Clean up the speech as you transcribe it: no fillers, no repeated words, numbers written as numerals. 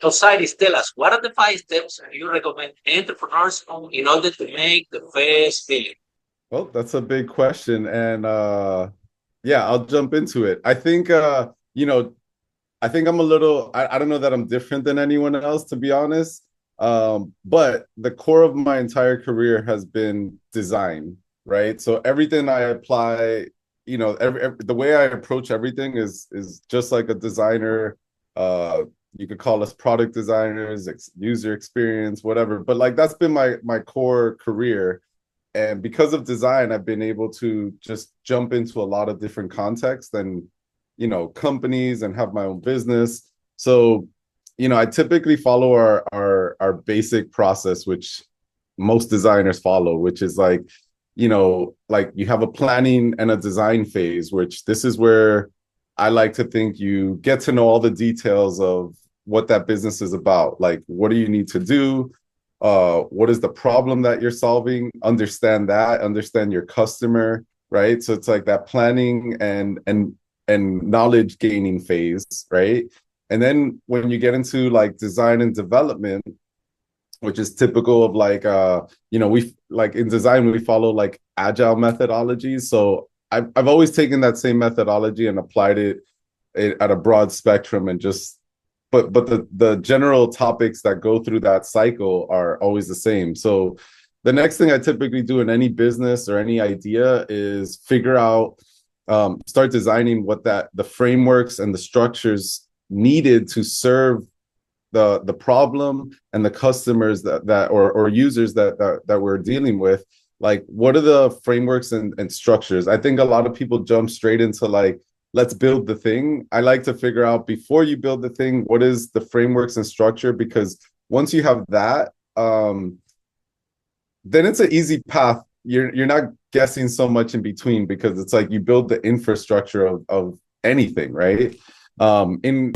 Osiris, tell us, what are the 5 steps you recommend entrepreneurs in order to make the first million? Well, that's a big question. And yeah, I'll jump into it. I think I think I'm a little, I don't know that I'm different than anyone else, to be honest. But the core of my entire career has been design, right? So everything I apply, the way I approach everything is just like a designer. You could call us product designers, user experience, whatever. But like that's been my core career. And because of design, I've been able to just jump into a lot of different contexts and companies and have my own business. So I typically follow our basic process, which most designers follow, which is like you have a planning and a design phase, which this is where I like to think you get to know all the details of what that business is about. Like, what do you need to do? What is the problem that you're solving? Understand your customer, right? So it's like that planning and knowledge gaining phase, right? And then when you get into like design and development, which is typical of like we like in design we follow like agile methodologies. So I've always taken that same methodology and applied it at a broad spectrum and just but the general topics that go through that cycle are always the same. So the next thing I typically do in any business or any idea is figure out start designing what the frameworks and the structures needed to serve the problem and the customers that or users that we're dealing with. Like, what are the frameworks and structures? I think a lot of people jump straight into like, let's build the thing. I like to figure out before you build the thing, what is the frameworks and structure? Because once you have that, then it's an easy path. You're not guessing so much in between because it's like you build the infrastructure of anything, right? In